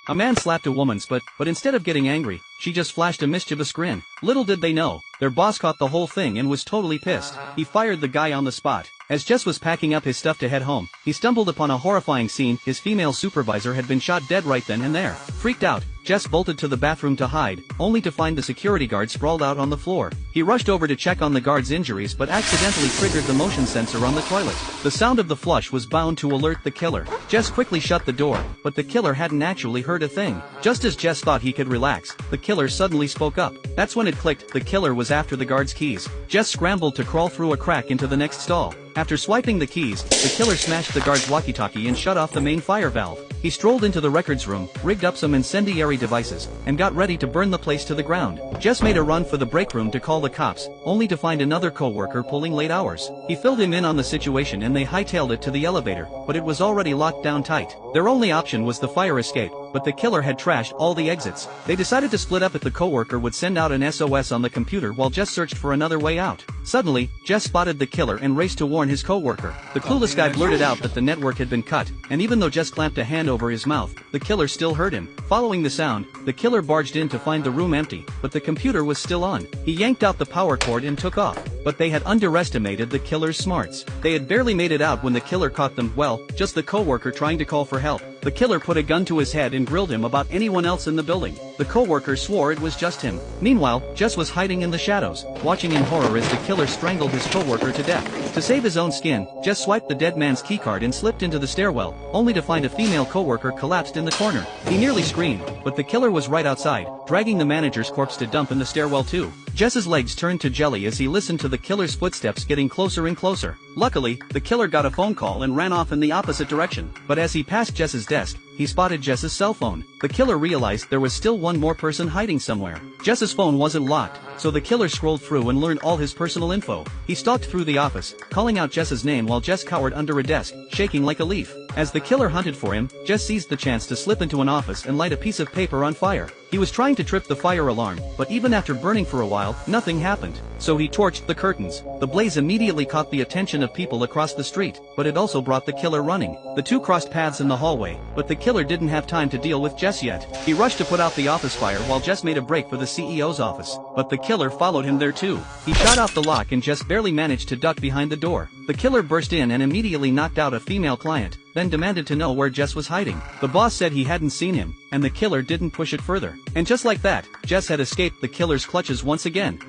A man slapped a woman's butt, but instead of getting angry, she just flashed a mischievous grin. Little did they know, their boss caught the whole thing and was totally pissed. He fired the guy on the spot. As Jess was packing up his stuff to head home, he stumbled upon a horrifying scene. His female supervisor had been shot dead right then and there. Freaked out, Jess bolted to the bathroom to hide, only to find the security guard sprawled out on the floor. He rushed over to check on the guard's injuries but accidentally triggered the motion sensor on the toilet. The sound of the flush was bound to alert the killer. Jess quickly shut the door, but the killer hadn't actually heard a thing. Just as Jess thought he could relax, the killer suddenly spoke up. That's when it clicked, the killer was after the guard's keys. Jess scrambled to crawl through a crack into the next stall. After swiping the keys, the killer smashed the guard's walkie-talkie and shut off the main fire valve. He strolled into the records room, rigged up some incendiary devices, and got ready to burn the place to the ground. Jess made a run for the break room to call the cops, only to find another co-worker pulling late hours. He filled him in on the situation and they hightailed it to the elevator, but it was already locked down tight. Their only option was the fire escape, but the killer had trashed all the exits. They decided to split up if the co-worker would send out an SOS on the computer while Jess searched for another way out. Suddenly, Jess spotted the killer and raced to warn his co-worker. The clueless guy blurted out that the network had been cut, and even though Jess clamped a hand over his mouth, the killer still heard him. Following the sound, the killer barged in to find the room empty, but the computer was still on. He yanked out the power cord and took off. But they had underestimated the killer's smarts. They had barely made it out when the killer caught them, well, just the co-worker trying to call for help. The killer put a gun to his head and grilled him about anyone else in the building. The co-worker swore it was just him. Meanwhile, Jess was hiding in the shadows, watching in horror as the killer strangled his co-worker to death. To save his own skin, Jess swiped the dead man's keycard and slipped into the stairwell, only to find a female co-worker collapsed in the corner. He nearly screamed, but the killer was right outside, dragging the manager's corpse to dump in the stairwell too. Jess's legs turned to jelly as he listened to the killer's footsteps getting closer and closer. Luckily, the killer got a phone call and ran off in the opposite direction. But as he passed Jess's desk, he spotted Jess's cell phone. The killer realized there was still one more person hiding somewhere. Jess's phone wasn't locked, so the killer scrolled through and learned all his personal info. He stalked through the office, calling out Jess's name while Jess cowered under a desk, shaking like a leaf. As the killer hunted for him, Jess seized the chance to slip into an office and light a piece of paper on fire. He was trying to trip the fire alarm, but even after burning for a while, nothing happened. So he torched the curtains. The blaze immediately caught the attention of people across the street, but it also brought the killer running. The two crossed paths in the hallway, but the killer didn't have time to deal with Jess yet. He rushed to put out the office fire while Jess made a break for the CEO's office. But the killer followed him there too. He shot out the lock and Jess barely managed to duck behind the door. The killer burst in and immediately knocked out a female client, then demanded to know where Jess was hiding. The boss said he hadn't seen him, and the killer didn't push it further. And just like that, Jess had escaped the killer's clutches once again.